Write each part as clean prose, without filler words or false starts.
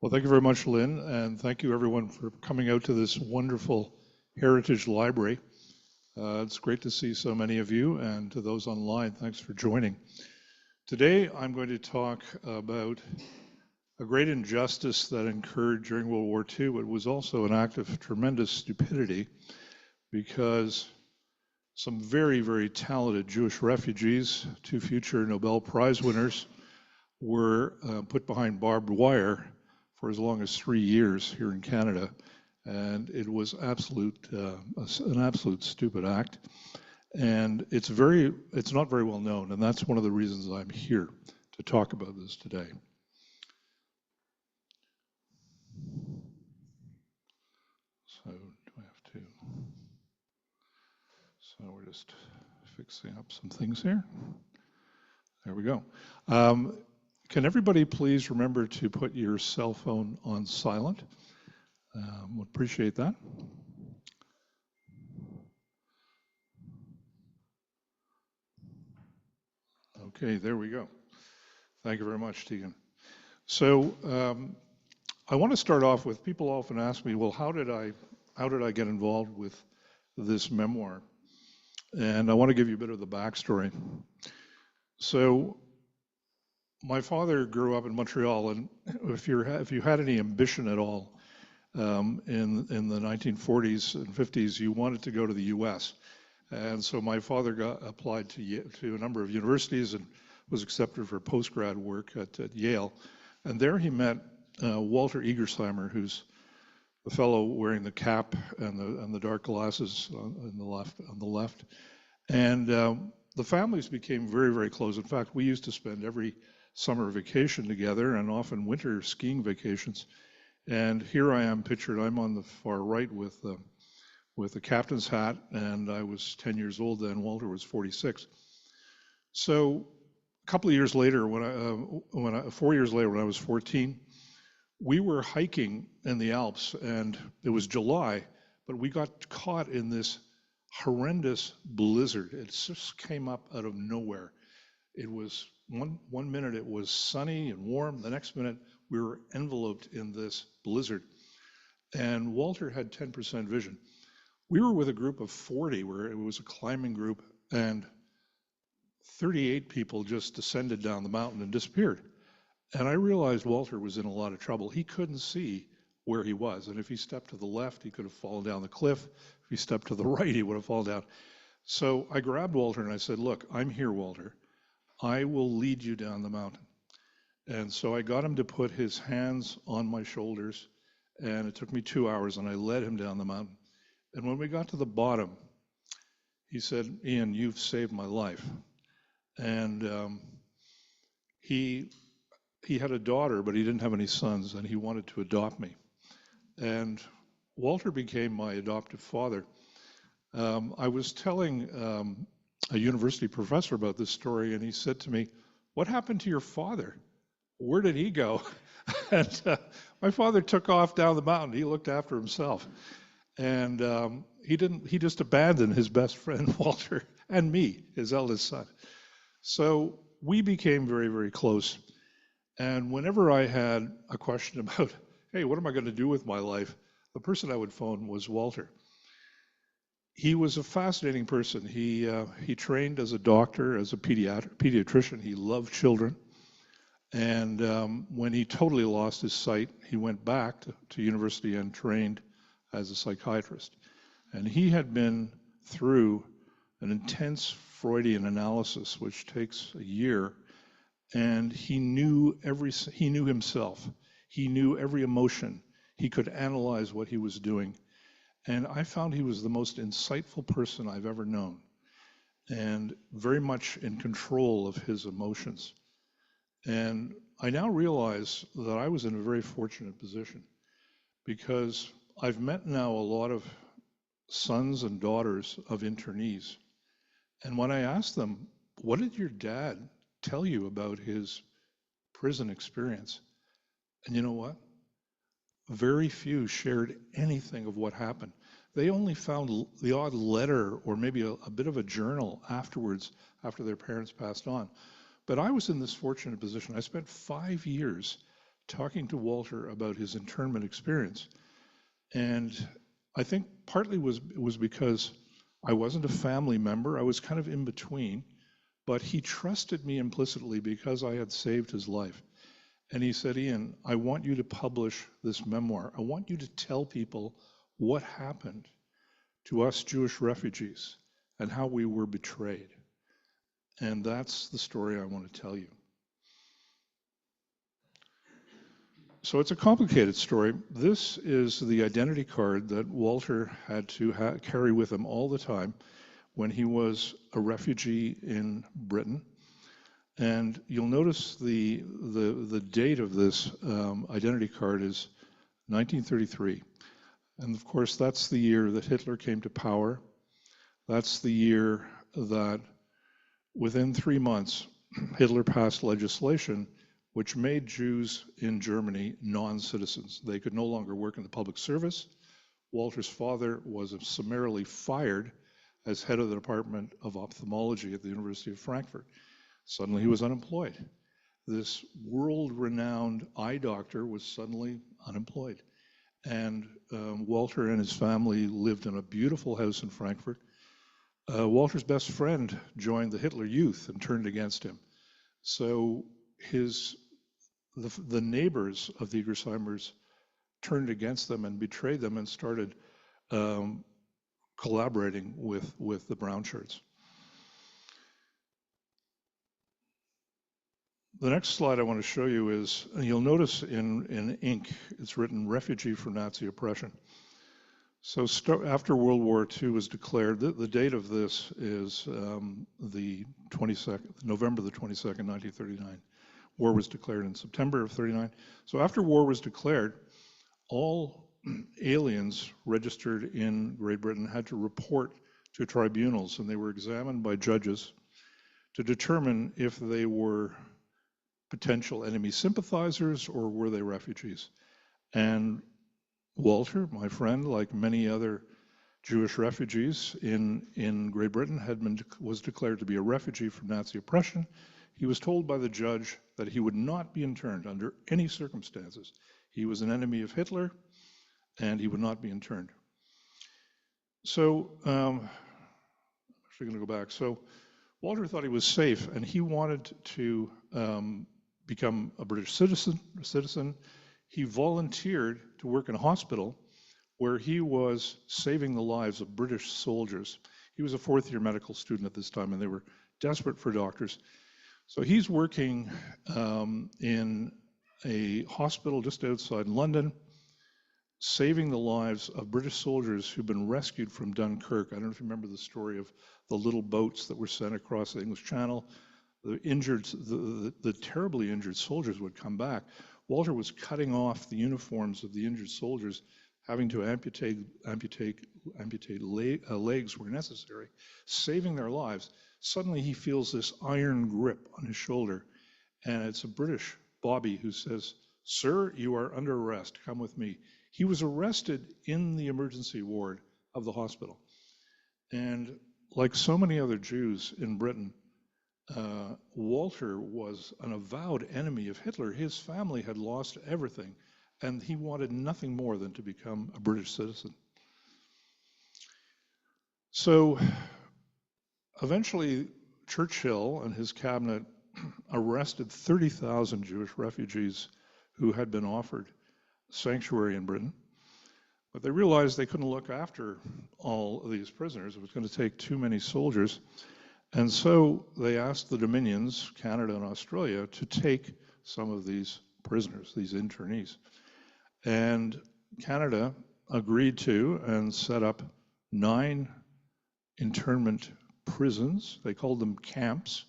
Well, thank you very much, Lynn, and thank you everyone for coming out to this wonderful Heritage Library. It's great to see so many of you, and to those online, thanks for joining. Today, I'm going to talk about a great injustice that occurred during World War II. It was also an act of tremendous stupidity because some very, very talented Jewish refugees, two future Nobel Prize winners, were put behind barbed wire for as long as 3 years here in Canada. And it was an absolute stupid act. And it's not very well known, and that's one of the reasons I'm here to talk about this today. So do I have to? So we're just fixing up some things here. There we go. Can everybody please remember to put your cell phone on silent? Would appreciate that. Okay, there we go. Thank you very much, Tegan. So I want to start off with, people often ask me, well, how did I get involved with this memoir? And I want to give you a bit of the backstory. So my father grew up in Montreal, and if you had any ambition at all in the 1940s and 50s, you wanted to go to the U.S. And so my father applied to a number of universities and was accepted for postgrad work at Yale. And there he met Walter Igersheimer, who's the fellow wearing the cap and the dark glasses on the left. And the families became very, very close. In fact, we used to spend every summer vacation together and often winter skiing vacations. And here I am pictured, I'm on the far right with the captain's hat, and I was 10 years old then, Walter was 46. So a couple of years later, 4 years later when I was 14, we were hiking in the Alps, and it was July, but we got caught in this horrendous blizzard. It just came up out of nowhere. It was one minute it was sunny and warm, the next minute we were enveloped in this blizzard. And Walter had 10% vision. We were with a group of 40, where it was a climbing group, and 38 people just descended down the mountain and disappeared. And I realized Walter was in a lot of trouble. He couldn't see where he was. And if he stepped to the left, he could have fallen down the cliff. If he stepped to the right, he would have fallen down. So I grabbed Walter and I said, look, I'm here, Walter. I will lead you down the mountain. And so I got him to put his hands on my shoulders, and it took me 2 hours, and I led him down the mountain. And when we got to the bottom, he said, Ian, you've saved my life. And he had a daughter, but he didn't have any sons, and he wanted to adopt me. And Walter became my adoptive father. I was telling a university professor about this story, and he said to me, what happened to your father? Where did he go? And my father took off down the mountain. He looked after himself. And he just abandoned his best friend, Walter, and me, his eldest son. So we became very, very close. And whenever I had a question about, hey, what am I going to do with my life? The person I would phone was Walter. He was a fascinating person. He trained as a doctor, as a pediatrician. He loved children. And when he totally lost his sight, he went back to university and trained as a psychiatrist. And he had been through an intense Freudian analysis, which takes a year. And he knew himself. He knew every emotion. He could analyze what he was doing. And I found he was the most insightful person I've ever known, and very much in control of his emotions. And I now realize that I was in a very fortunate position, because I've met now a lot of sons and daughters of internees. And when I ask them, what did your dad tell you about his prison experience? And you know what? Very few shared anything of what happened. They only found the odd letter or maybe a bit of a journal afterwards, after their parents passed on. But I was in this fortunate position. I spent 5 years talking to Walter about his internment experience. And I think partly it was because I wasn't a family member. I was kind of in between, but he trusted me implicitly because I had saved his life. And he said, Ian, I want you to publish this memoir. I want you to tell people what happened to us Jewish refugees and how we were betrayed. And that's the story I want to tell you. So it's a complicated story. This is the identity card that Walter had to carry with him all the time when he was a refugee in Britain. And you'll notice the date of this identity card is 1933. And of course, that's the year that Hitler came to power. That's the year that within 3 months, Hitler passed legislation which made Jews in Germany non-citizens. They could no longer work in the public service. Walter's father was summarily fired as head of the Department of Ophthalmology at the University of Frankfurt. Suddenly he was unemployed. This world-renowned eye doctor was suddenly unemployed. And Walter and his family lived in a beautiful house in Frankfurt. Walter's best friend joined the Hitler Youth and turned against him. So the neighbors of the Igersheimers turned against them and betrayed them and started collaborating with the brown shirts. The next slide I want to show you is, and you'll notice in ink, it's written refugee from Nazi oppression. So after World War II was declared, the date of this is the 22nd, November the 22nd, 1939. War was declared in September of 39. So after war was declared, all aliens registered in Great Britain had to report to tribunals, and they were examined by judges to determine if they were potential enemy sympathizers or were they refugees. And Walter, my friend, like many other Jewish refugees in Great Britain, was declared to be a refugee from Nazi oppression. He was told by the judge that he would not be interned under any circumstances. He was an enemy of Hitler, and he would not be interned. So, I'm actually going to go back. So, Walter thought he was safe, and he wanted to become a British citizen. He volunteered to work in a hospital where he was saving the lives of British soldiers. He was a fourth-year medical student at this time, and they were desperate for doctors. So he's working in a hospital just outside London, saving the lives of British soldiers who've been rescued from Dunkirk. I don't know if you remember the story of the little boats that were sent across the English Channel. The terribly injured soldiers would come back. Walter was cutting off the uniforms of the injured soldiers, having to amputate legs where necessary, saving their lives. Suddenly he feels this iron grip on his shoulder, and it's a British Bobby who says, "Sir, you are under arrest, come with me." He was arrested in the emergency ward of the hospital. And like so many other Jews in Britain, Walter was an avowed enemy of Hitler. His family had lost everything, and he wanted nothing more than to become a British citizen. So eventually, Churchill and his cabinet arrested 30,000 Jewish refugees who had been offered sanctuary in Britain. But they realized they couldn't look after all of these prisoners. It was going to take too many soldiers. And so they asked the Dominions, Canada and Australia, to take some of these prisoners, these internees. And Canada agreed to and set up 9 internment prisons. They called them camps,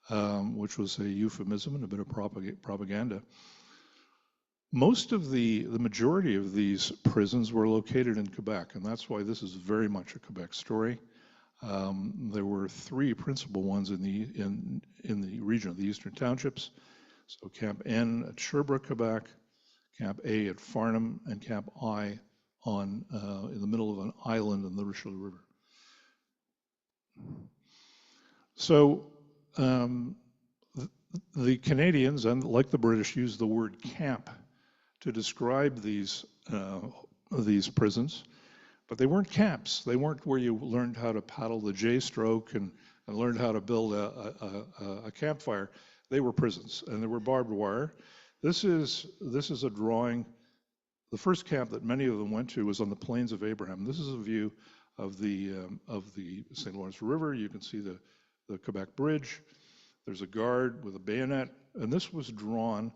which was a euphemism and a bit of propaganda. The majority of these prisons were located in Quebec, and that's why this is very much a Quebec story. There were 3 principal ones in the region of the Eastern Townships. So Camp N at Sherbrooke, Quebec, Camp A at Farnham, and Camp I in the middle of an island in the Richelieu River. So The Canadians, and like the British, used the word camp to describe these prisons, but they weren't camps. They weren't where you learned how to paddle the J-stroke and learned how to build a campfire. They were prisons, and there were barbed wire. This is a drawing. The first camp that many of them went to was on the Plains of Abraham. This is a view of the St. Lawrence River. You can see the Quebec Bridge. There's a guard with a bayonet, and this was drawn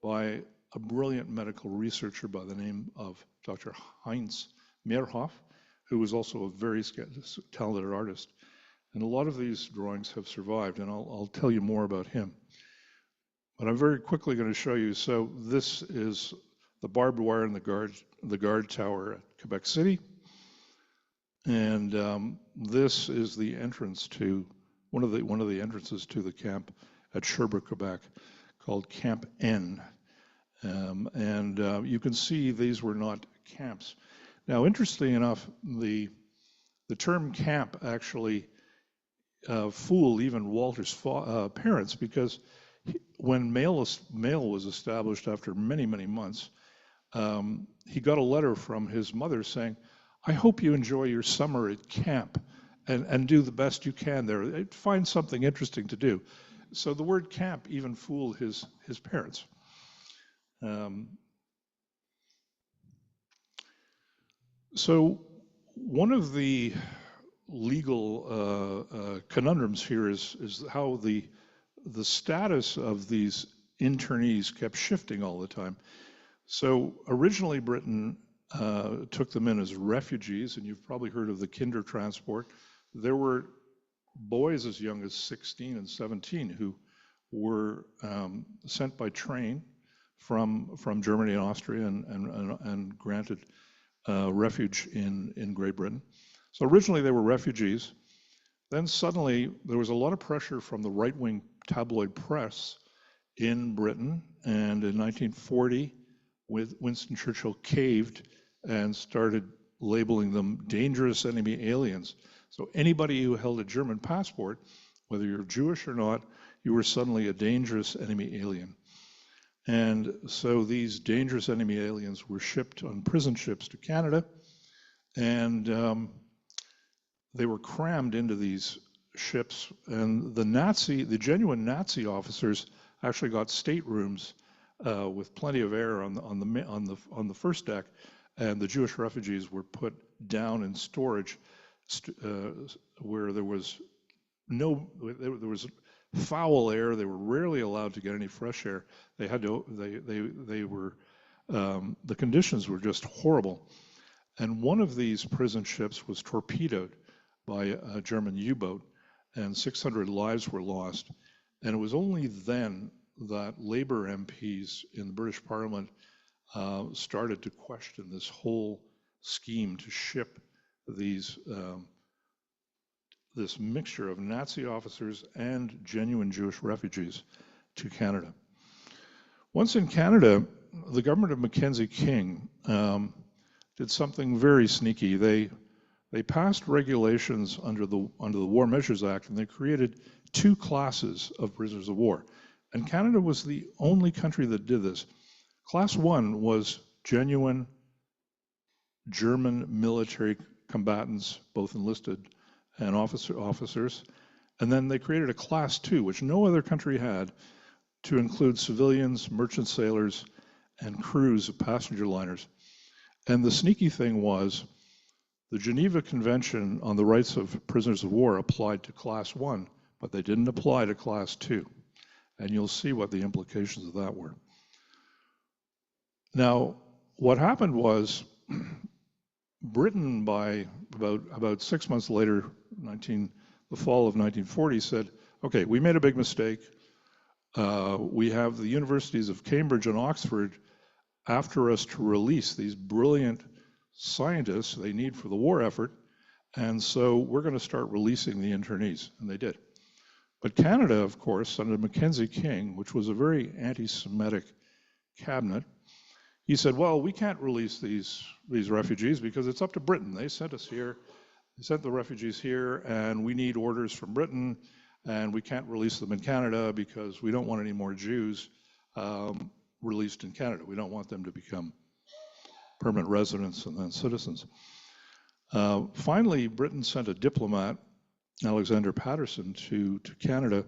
by a brilliant medical researcher by the name of Dr. Heinz Meerhoff, who was also a very talented artist. And a lot of these drawings have survived, and I'll tell you more about him. But I'm very quickly going to show you. So this is the barbed wire in the guard tower at Quebec City, and this is the entrance to one of the entrances to the camp at Sherbrooke, Quebec, called Camp N. You can see these were not camps. Now, interestingly enough, the term camp actually fooled even Walter's parents, because when mail was established after many, many months, he got a letter from his mother saying, "I hope you enjoy your summer at camp and do the best you can there. Find something interesting to do." So the word camp even fooled his parents. So one of the legal conundrums here is how the status of these internees kept shifting all the time. So originally Britain took them in as refugees, and you've probably heard of the Kinder transport. There were boys as young as 16 and 17 who were sent by train from Germany and Austria and granted refuge in Great Britain. So originally they were refugees. Then suddenly there was a lot of pressure from the right-wing tabloid press in Britain, and in 1940, Winston Churchill caved and started labeling them dangerous enemy aliens. So anybody who held a German passport, whether you're Jewish or not, you were suddenly a dangerous enemy alien. And so these dangerous enemy aliens were shipped on prison ships to Canada, and they were crammed into these ships. And the genuine Nazi officers actually got staterooms with plenty of air on the first deck, and the Jewish refugees were put down in storage where there was foul air. They were rarely allowed to get any fresh air. The conditions were just horrible. And one of these prison ships was torpedoed by a German U-boat, and 600 lives were lost. And it was only then that Labour MPs in the British Parliament started to question this whole scheme to ship these this mixture of Nazi officers and genuine Jewish refugees to Canada. Once in Canada, the government of Mackenzie King did something very sneaky. They passed regulations under the War Measures Act, and they created two classes of prisoners of war. And Canada was the only country that did this. Class 1 was genuine German military combatants, both enlisted and officers. And then they created a Class 2, which no other country had, to include civilians, merchant sailors, and crews of passenger liners. And the sneaky thing was, the Geneva Convention on the Rights of Prisoners of War applied to Class 1, but they didn't apply to Class 2. And you'll see what the implications of that were. Now, what happened was, Britain, by about 6 months later, the fall of 1940, said, okay, we made a big mistake. We have the universities of Cambridge and Oxford after us to release these brilliant scientists they need for the war effort, and so we're going to start releasing the internees, and they did. But Canada, of course, under Mackenzie King, which was a very anti-Semitic cabinet, he said, well, we can't release these refugees because it's up to Britain. They sent us here, they sent the refugees here, and we need orders from Britain, and we can't release them in Canada because we don't want any more Jews released in Canada. We don't want them to become permanent residents and then citizens. Finally, Britain sent a diplomat, Alexander Patterson, to Canada,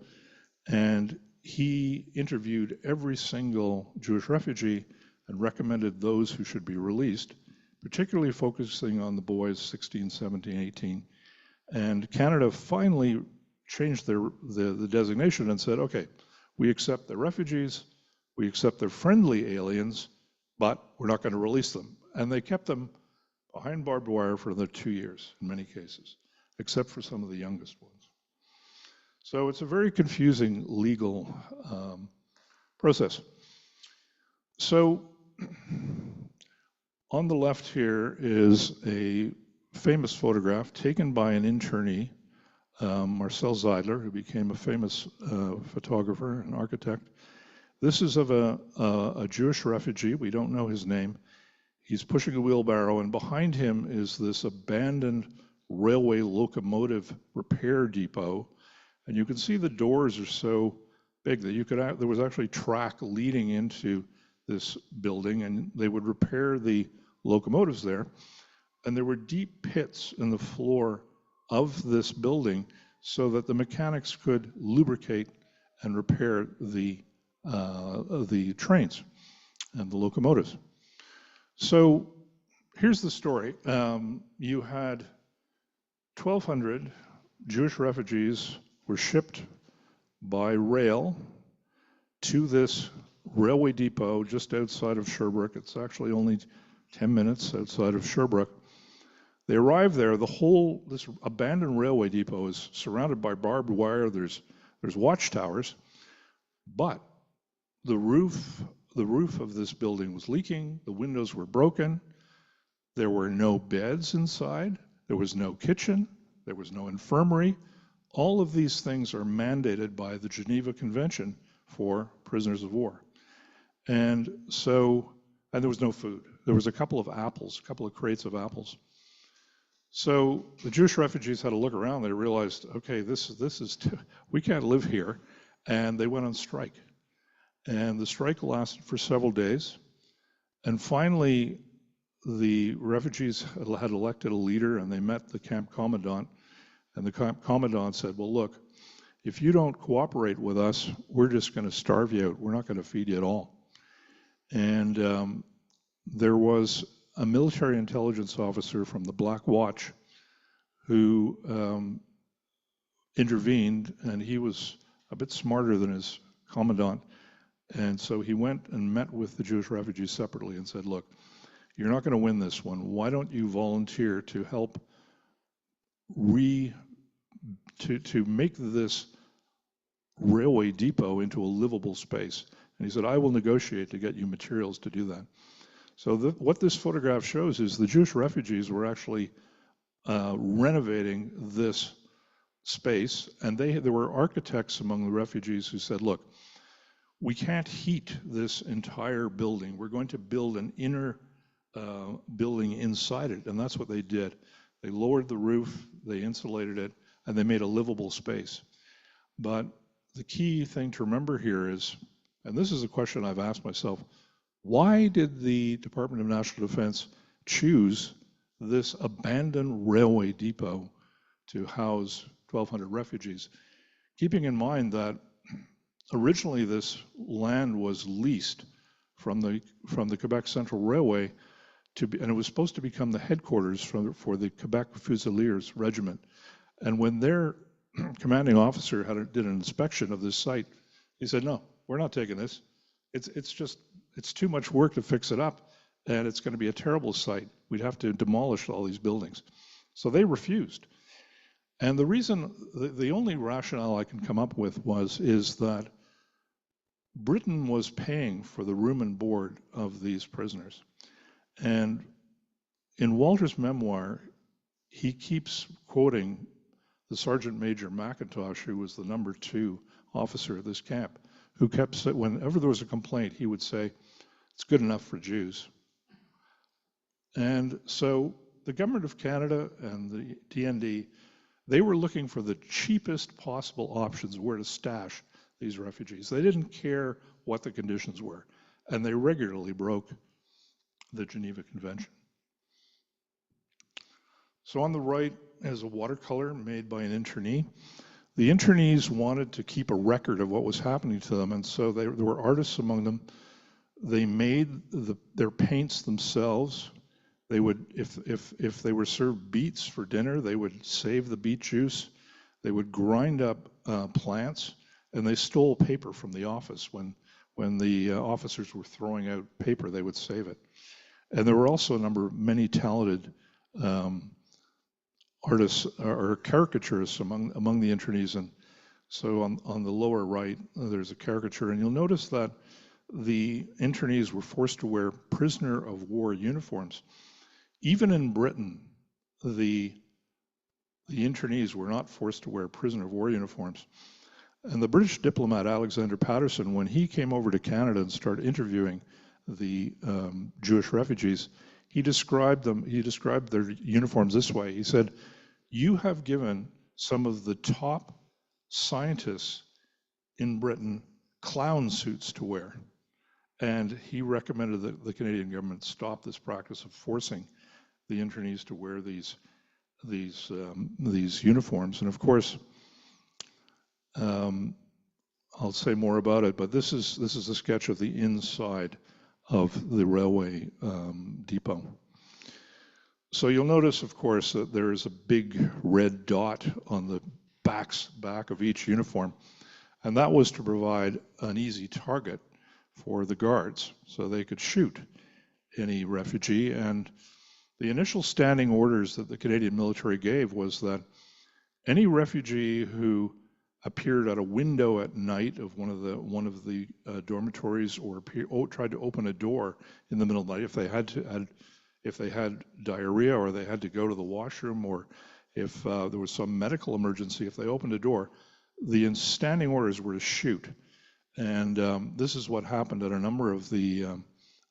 and he interviewed every single Jewish refugee and recommended those who should be released, particularly focusing on the boys 16, 17, 18. And Canada finally changed the designation and said, okay, we accept the refugees, we accept their friendly aliens, but we're not going to release them. And they kept them behind barbed wire for another 2 years in many cases, except for some of the youngest ones. So it's a very confusing legal process. So on the left here is a famous photograph taken by an internee, Marcel Zeidler, who became a famous photographer and architect. This is of a Jewish refugee. We don't know his name. He's pushing a wheelbarrow, and behind him is this abandoned railway locomotive repair depot. And you can see the doors are so big that there was actually track leading into this building, and they would repair the locomotives there. And there were deep pits in the floor of this building so that the mechanics could lubricate and repair the trains and the locomotives. So here's the story. You had 1,200 Jewish refugees were shipped by rail to this railway depot just outside of Sherbrooke. It's actually only 10 minutes outside of Sherbrooke. They arrived there. This abandoned railway depot is surrounded by barbed wire. There's watchtowers, but the roof of this building was leaking. The windows were broken. There were no beds inside. There was no kitchen. There was no infirmary. All of these things are mandated by the Geneva Convention for prisoners of war. And there was no food. There was a couple of crates of apples. So the Jewish refugees had to look around. They realized, okay, we can't live here. And they went on strike. And the strike lasted for several days. And finally, the refugees had elected a leader, and they met the camp commandant. And the camp commandant said, well, look, if you don't cooperate with us, we're just going to starve you out. We're not going to feed you at all. And there was a military intelligence officer from the Black Watch who intervened, and he was a bit smarter than his commandant. And so he went and met with the Jewish refugees separately and said, look, you're not going to win this one. Why don't you volunteer to help to make this railway depot into a livable space? And he said, I will negotiate to get you materials to do that. So what this photograph shows is the Jewish refugees were actually renovating this space, and there were architects among the refugees who said, look, we can't heat this entire building. We're going to build an inner building inside it, and that's what they did. They lowered the roof, they insulated it, and they made a livable space. But the key thing to remember here is, and this is a question I've asked myself, why did the Department of National Defense choose this abandoned railway depot to house 1,200 refugees? Keeping in mind that originally this land was leased from the Quebec Central Railway, and it was supposed to become the headquarters for the Quebec Fusiliers Regiment. And when their commanding officer did an inspection of this site, he said, no, we're not taking this. It's too much work to fix it up, and it's going to be a terrible site. We'd have to demolish all these buildings. So they refused. And the reason, the only rationale I can come up with is that Britain was paying for the room and board of these prisoners. And in Walter's memoir, he keeps quoting the Sergeant Major McIntosh, who was the number 2 officer at this camp, who kept saying, whenever there was a complaint, he would say, it's good enough for Jews. And so the government of Canada and the DND, They were looking for the cheapest possible options where to stash these refugees. They didn't care what the conditions were, and they regularly broke the Geneva Convention. So on the right is a watercolor made by an internee. The internees wanted to keep a record of what was happening to them, and so there were artists among them. They made their paints themselves. They would, if they were served beets for dinner, they would save the beet juice. They would grind up plants, and they stole paper from the office. When the officers were throwing out paper, they would save it. And there were also many talented artists or caricaturists among the internees. And so on the lower right, there's a caricature, and you'll notice that the internees were forced to wear prisoner of war uniforms. Even in Britain, the internees were not forced to wear prisoner of war uniforms. And the British diplomat Alexander Patterson, when he came over to Canada and started interviewing the Jewish refugees, he described their uniforms this way. He said, "You have given some of the top scientists in Britain clown suits to wear." And he recommended that the Canadian government stop this practice of forcing the internees to wear these uniforms. And of course, I'll say more about it, but this is a sketch of the inside of the railway depot. So you'll notice, of course, that there is a big red dot on the back of each uniform, and that was to provide an easy target for the guards so they could shoot any refugee. And the initial standing orders that the Canadian military gave was that any refugee who appeared at a window at night of one of the dormitories, or tried to open a door in the middle of the night, if they had diarrhea, or they had to go to the washroom, or if there was some medical emergency, if they opened a door, the standing orders were to shoot. And this is what happened at a number of the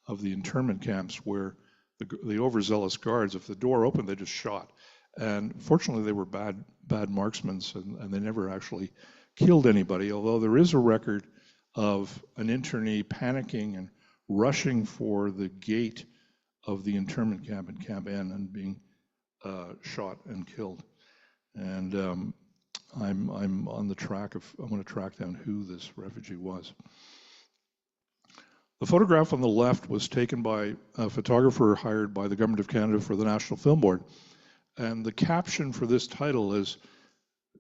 internment camps, where the overzealous guards, if the door opened, they just shot. And fortunately, they were bad marksmen, and they never actually killed anybody, although there is a record of an internee panicking and rushing for the gate of the internment camp in Camp N and being shot and killed. And I'm on the track of, I want to track down who this refugee was. The photograph on the left was taken by a photographer hired by the Government of Canada for the National Film Board. And the caption for this title is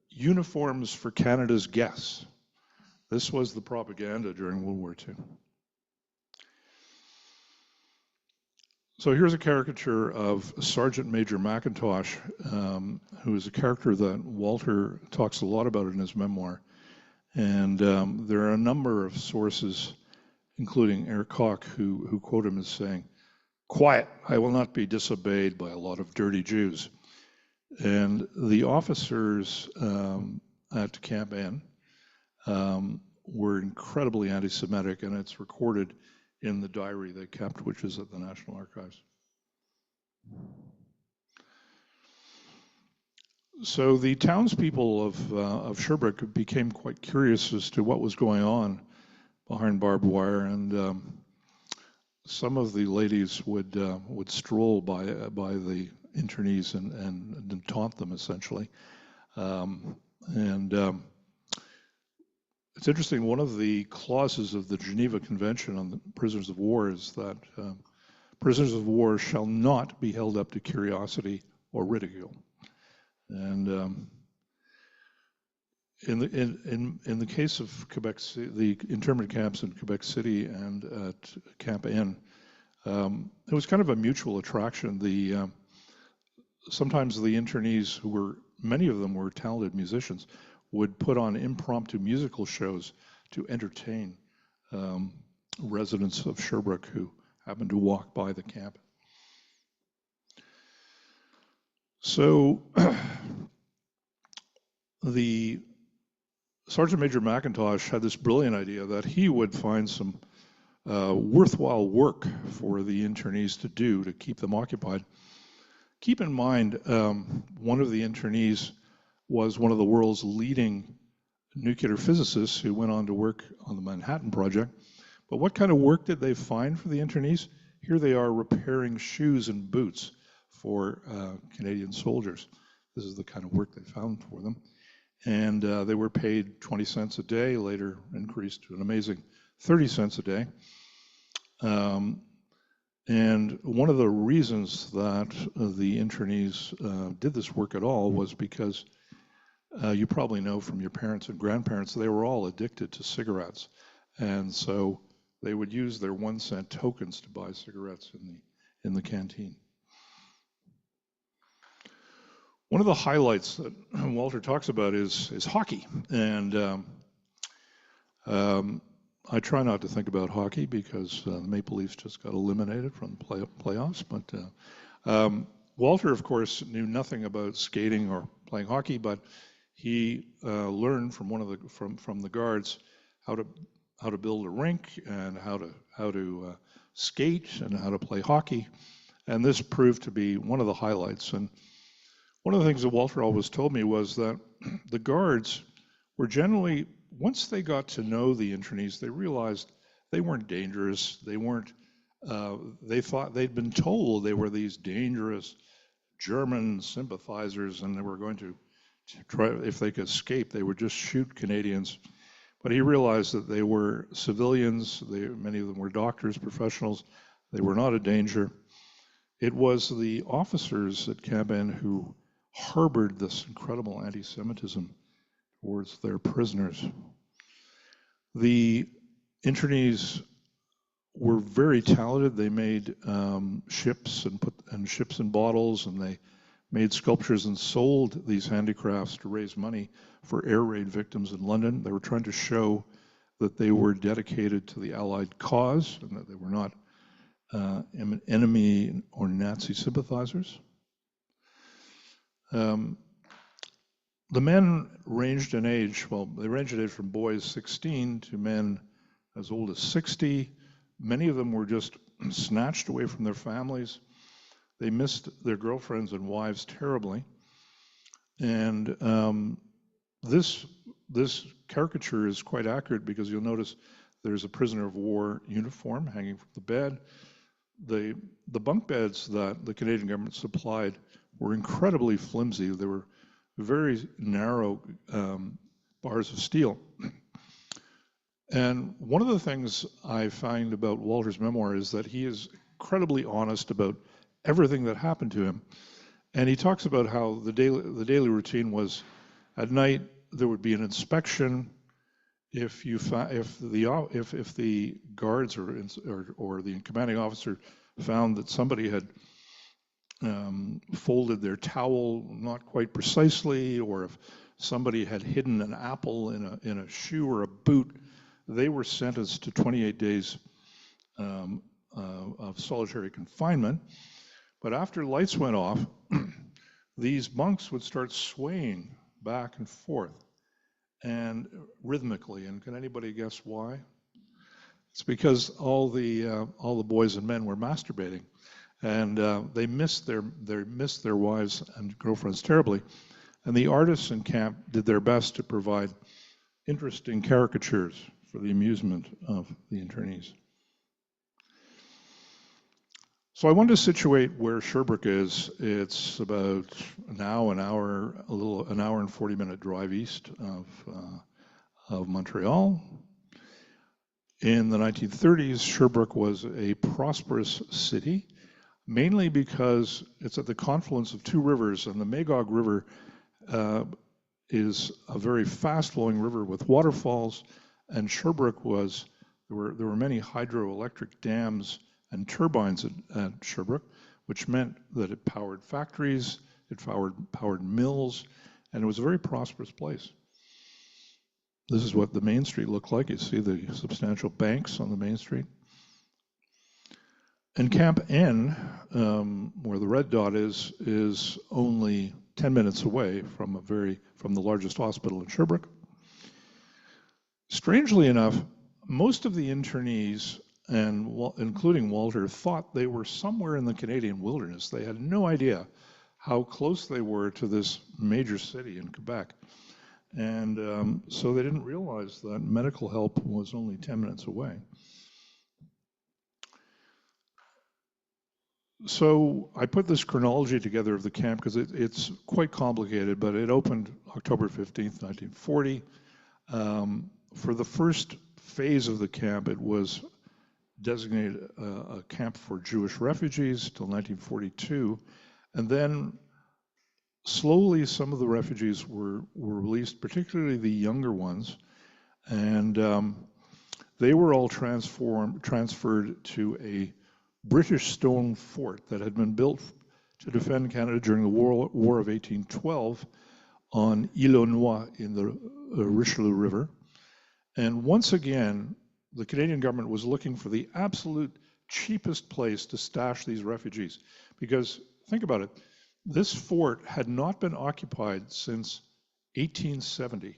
"Uniforms for Canada's Guests." This was the propaganda during World War II. So here's a caricature of Sergeant Major McIntosh, who is a character that Walter talks a lot about in his memoir. And there are a number of sources, including Eric Koch, who quote him as saying, "Quiet, I will not be disobeyed by a lot of dirty Jews." And the officers at Camp N were incredibly anti-Semitic, and it's recorded in the diary they kept, which is at the National Archives. So the townspeople of Sherbrooke became quite curious as to what was going on behind barbed wire, and some of the ladies would stroll by the internees and taunt them, essentially. It's interesting, one of the clauses of the Geneva Convention on the prisoners of war is that prisoners of war shall not be held up to curiosity or ridicule. And in the case of Quebec City, the internment camps in Quebec City and at Camp N, it was kind of a mutual attraction. Sometimes the internees, many of them were talented musicians, would put on impromptu musical shows to entertain residents of Sherbrooke who happened to walk by the camp. So the Sergeant Major McIntosh had this brilliant idea that he would find some worthwhile work for the internees to do to keep them occupied. Keep in mind, one of the internees was one of the world's leading nuclear physicists who went on to work on the Manhattan Project. But what kind of work did they find for the internees? Here they are repairing shoes and boots for Canadian soldiers. This is the kind of work they found for them. And they were paid 20 cents a day, later increased to an amazing 30 cents a day. And one of the reasons that the internees did this work at all was because you probably know from your parents and grandparents, they were all addicted to cigarettes. And so they would use their 1 cent tokens to buy cigarettes in the canteen. One of the highlights that Walter talks about is hockey. And I try not to think about hockey because the Maple Leafs just got eliminated from the playoffs. But Walter, of course, knew nothing about skating or playing hockey, but he learned from from the guards how to build a rink and how to skate and how to play hockey. And this proved to be one of the highlights. And one of the things that Walter always told me was that the guards were generally, once they got to know the internees, they realized they weren't dangerous. They weren't, they thought they'd been told they were these dangerous German sympathizers and they were going to try, if they could escape, they would just shoot Canadians. But he realized that they were civilians. Many of them were doctors, professionals. They were not a danger. It was the officers at Camp N who harbored this incredible anti-Semitism towards their prisoners. The internees were very talented. They made ships and ships in bottles, and they made sculptures and sold these handicrafts to raise money for air raid victims in London. They were trying to show that they were dedicated to the Allied cause and that they were not enemy or Nazi sympathizers. The men ranged in age, well, they ranged in age from boys 16 to men as old as 60. Many of them were just snatched away from their families. They missed their girlfriends and wives terribly. And this caricature is quite accurate because you'll notice there's a prisoner of war uniform hanging from the bed. The bunk beds that the Canadian government supplied were incredibly flimsy. They were very narrow bars of steel. And one of the things I find about Walter's memoir is that he is incredibly honest about everything that happened to him. And he talks about how the daily routine was at night there would be an inspection. If the guards or the commanding officer found that somebody had folded their towel not quite precisely, or if somebody had hidden an apple in a shoe or a boot, they were sentenced to 28 days of solitary confinement. But after lights went off, these bunks would start swaying back and forth and rhythmically. And can anybody guess why? It's because all the boys and men were masturbating, and they missed their wives and girlfriends terribly. And the artists in camp did their best to provide interesting caricatures for the amusement of the internees. So I wanted to situate where Sherbrooke is. It's about an hour and 40-minute drive east of Montreal. In the 1930s, Sherbrooke was a prosperous city, mainly because it's at the confluence of two rivers, and the Magog River is a very fast-flowing river with waterfalls, and Sherbrooke there were many hydroelectric dams and turbines at Sherbrooke, which meant that it powered factories, it powered mills, and it was a very prosperous place. This is what the main street looked like. You see the substantial banks on the main street. And Camp N, where the red dot is only 10 minutes away from the largest hospital in Sherbrooke. Strangely enough, most of the internees, and including Walter, thought they were somewhere in the Canadian wilderness. They had no idea how close they were to this major city in Quebec. And so they didn't realize that medical help was only 10 minutes away. So I put this chronology together of the camp because it's quite complicated, but it opened October 15th, 1940. For the first phase of the camp, it was designated a camp for Jewish refugees till 1942. And then slowly some of the refugees were released, particularly the younger ones. And they were all transferred to a British stone fort that had been built to defend Canada during the War of 1812 on Île aux Noix in the Richelieu River. And once again, the Canadian government was looking for the absolute cheapest place to stash these refugees. Because, think about it, this fort had not been occupied since 1870.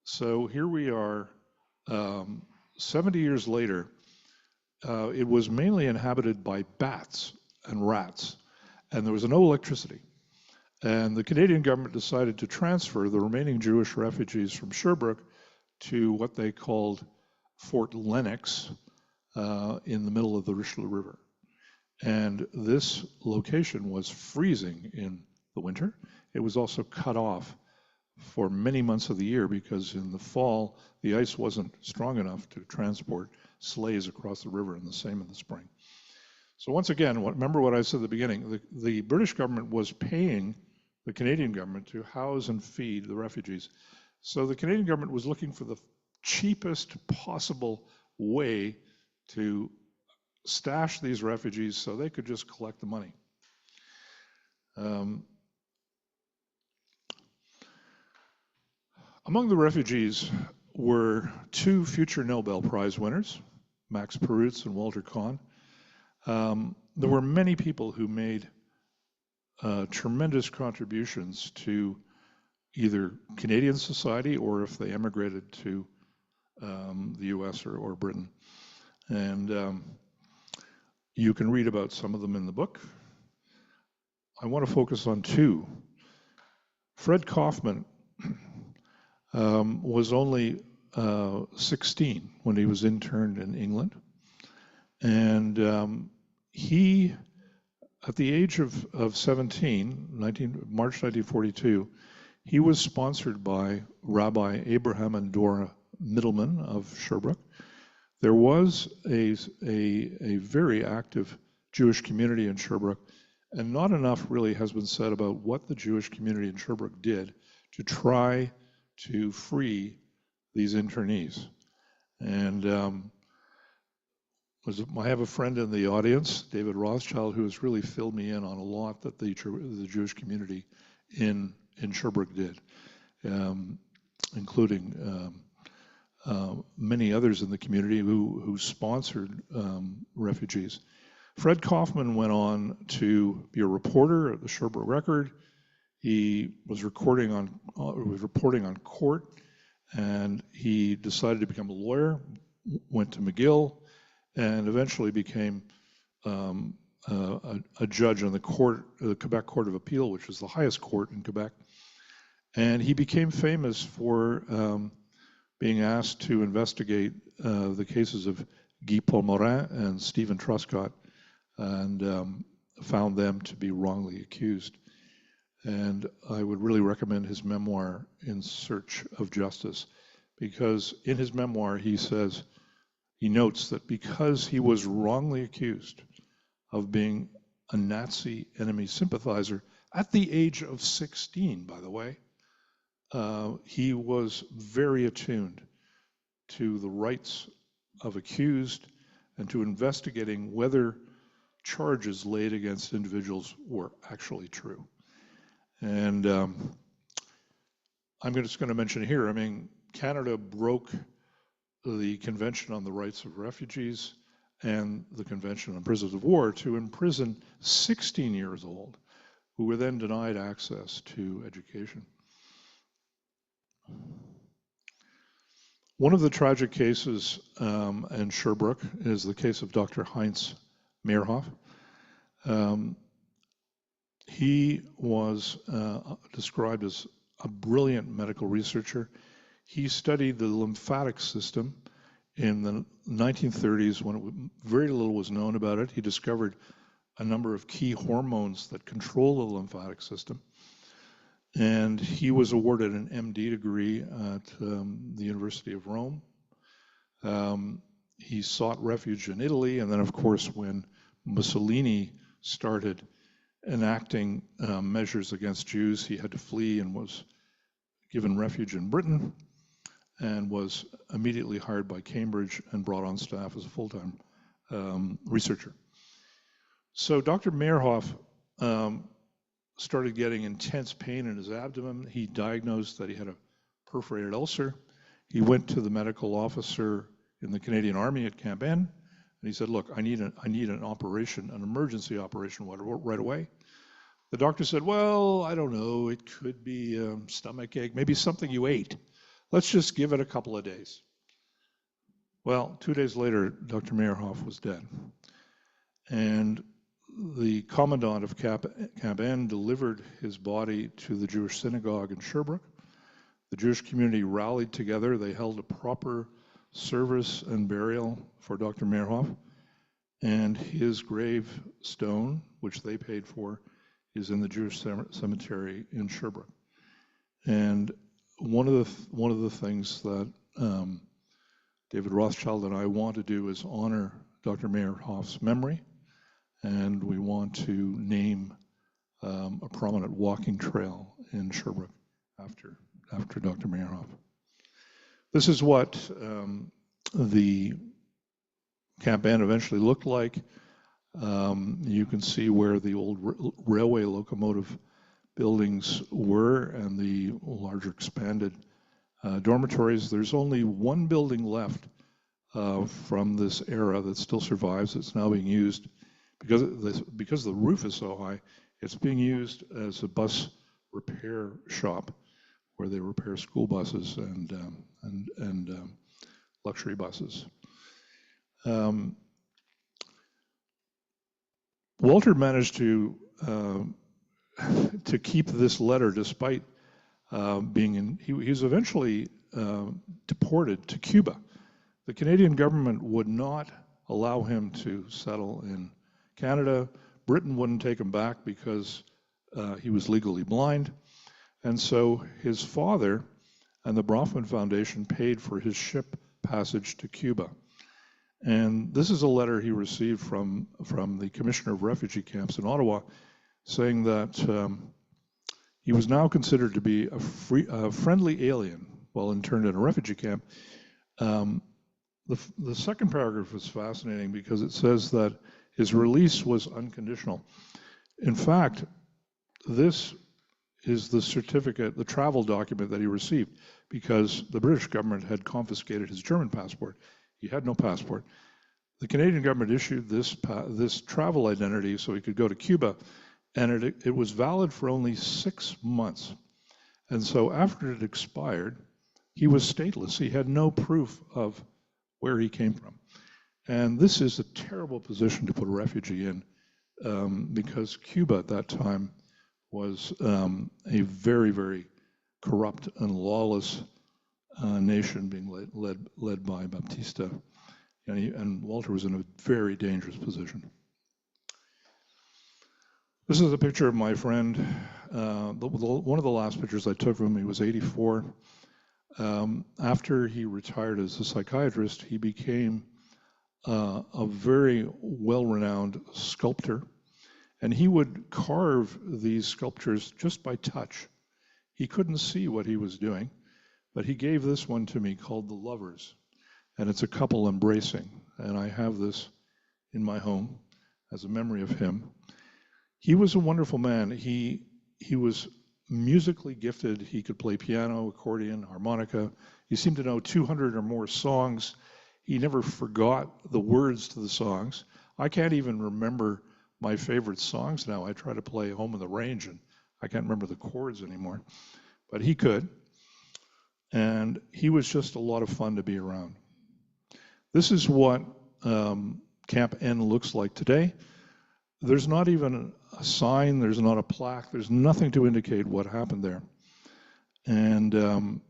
So here we are, 70 years later. It was mainly inhabited by bats and rats, and there was no electricity. And the Canadian government decided to transfer the remaining Jewish refugees from Sherbrooke to what they called Fort Lennox in the middle of the Richelieu River. And this location was freezing in the winter. It was also cut off for many months of the year because in the fall, the ice wasn't strong enough to transport sleighs across the river, and the same in the spring. So once again, remember what I said at the beginning, the British government was paying the Canadian government to house and feed the refugees. So the Canadian government was looking for the cheapest possible way to stash these refugees so they could just collect the money. Among the refugees were two future Nobel Prize winners, Max Perutz and Walter Kahn. There were many people who made tremendous contributions to either Canadian society or if they emigrated to the US or Britain. And you can read about some of them in the book. I want to focus on two. Fred Kaufman was only 16 when he was interned in England. And he, at the age of 17, March 1942, he was sponsored by Rabbi Abraham and Dora Middleman of Sherbrooke. There was a very active Jewish community in Sherbrooke, and not enough really has been said about what the Jewish community in Sherbrooke did to try to free these internees. And I have a friend in the audience, David Rothschild, who has really filled me in on a lot that the Jewish community in Sherbrooke did, including many others in the community who sponsored refugees. Fred Kaufman went on to be a reporter at the Sherbrooke Record. He was reporting on court, and he decided to become a lawyer, went to McGill, and eventually became a judge on the Quebec Court of Appeal, which is the highest court in Quebec. And he became famous for being asked to investigate the cases of Guy Paul-Morin and Stephen Truscott, and found them to be wrongly accused. And I would really recommend his memoir, In Search of Justice, because in his memoir he notes that because he was wrongly accused of being a Nazi enemy sympathizer at the age of 16, by the way, he was very attuned to the rights of accused and to investigating whether charges laid against individuals were actually true. And I'm just going to mention here, I mean, Canada broke the Convention on the Rights of Refugees and the Convention on Prisoners of War to imprison 16 years old who were then denied access to education. One of the tragic cases in Sherbrooke is the case of Dr. Heinz Meerhoff. He was described as a brilliant medical researcher. He studied the lymphatic system in the 1930s when very little was known about it. He discovered a number of key hormones that control the lymphatic system. And he was awarded an MD degree at the University of Rome. He sought refuge in Italy, and then of course when Mussolini started enacting measures against Jews, he had to flee and was given refuge in Britain and was immediately hired by Cambridge and brought on staff as a full-time researcher. So Dr. Meyerhoff started getting intense pain in his abdomen. He diagnosed that he had a perforated ulcer. He went to the medical officer in the Canadian Army at Camp N, and he said, look, I need an operation, an emergency operation right away. The doctor said, well, I don't know, it could be stomach ache, maybe something you ate. Let's just give it a couple of days. Well, 2 days later, Dr. Meyerhoff was dead. And the commandant of Camp N delivered his body to the Jewish synagogue in Sherbrooke. The Jewish community rallied together. They held a proper service and burial for Dr. Meyerhoff. And his gravestone, which they paid for, is in the Jewish cemetery in Sherbrooke. And one of the things that David Rothschild and I want to do is honor Dr. Meyerhoff's memory, and we want to name a prominent walking trail in Sherbrooke after Dr. Meyerhoff. This is what the Camp N eventually looked like. You can see where the old railway locomotive buildings were and the larger expanded dormitories. There's only one building left from this era that still survives. It's now being used, because the roof is so high, it's being used as a bus repair shop where they repair school buses and luxury buses. Walter managed to keep this letter despite being in, he was eventually deported to Cuba. The Canadian government would not allow him to settle in Canada. Britain wouldn't take him back because he was legally blind. And so his father and the Bronfman Foundation paid for his ship passage to Cuba. And this is a letter he received from the Commissioner of Refugee Camps in Ottawa, saying that he was now considered to be a friendly alien while interned in a refugee camp. The second paragraph is fascinating because it says that his release was unconditional. In fact, this is the certificate, the travel document that he received, because the British government had confiscated his German passport. He had no passport. The Canadian government issued this travel identity so he could go to Cuba, and it was valid for only 6 months. And so after it expired, he was stateless. He had no proof of where he came from. And this is a terrible position to put a refugee in, because Cuba at that time was a very, very corrupt and lawless nation being led by Baptista. And Walter was in a very dangerous position. This is a picture of my friend. One of the last pictures I took of him, he was 84. After he retired as a psychiatrist, he became a very well-renowned sculptor. And he would carve these sculptures just by touch. He couldn't see what he was doing, but he gave this one to me called The Lovers. And it's a couple embracing. And I have this in my home as a memory of him. He was a wonderful man. He was musically gifted. He could play piano, accordion, harmonica. He seemed to know 200 or more songs. He never forgot the words to the songs. I can't even remember my favorite songs now. I try to play Home on the Range, and I can't remember the chords anymore. But he could. And he was just a lot of fun to be around. This is what Camp N looks like today. There's not even a sign, there's not a plaque, there's nothing to indicate what happened there. And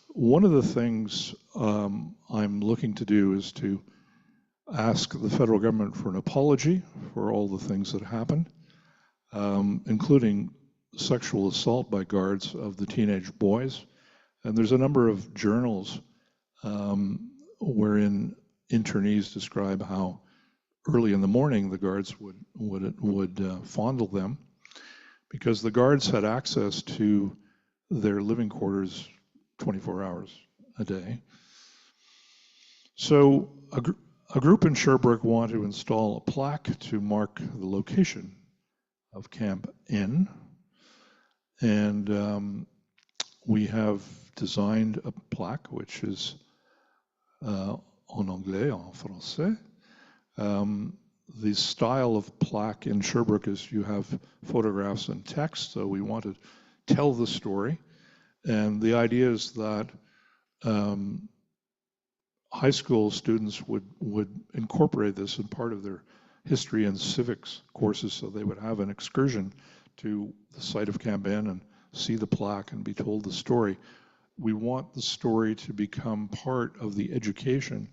one of the things I'm looking to do is to ask the federal government for an apology for all the things that happened, including sexual assault by guards of the teenage boys. And there's a number of journals wherein internees describe how early in the morning the guards would fondle them, because the guards had access to their living quarters 24 hours a day. So a group in Sherbrooke want to install a plaque to mark the location of Camp N, and we have designed a plaque which is en anglais, en français. The style of plaque in Sherbrooke is you have photographs and text, so we want to tell the story. And the idea is that high school students would incorporate this in part of their history and civics courses, so they would have an excursion to the site of Camp N and see the plaque and be told the story. We want the story to become part of the education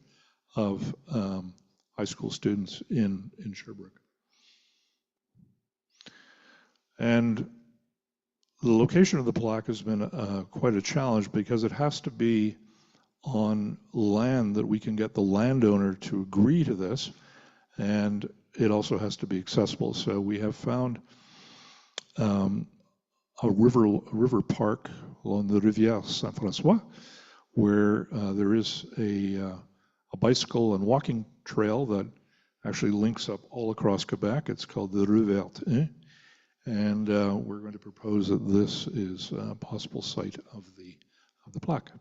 of high school students in Sherbrooke. And the location of the plaque has been quite a challenge, because it has to be on land that we can get the landowner to agree to this, and it also has to be accessible. So we have found a river park along the Rivière Saint-François, where there is a bicycle and walking trail that actually links up all across Quebec. It's called the Rue Verte, and we're going to propose that this is a possible site of the plaque.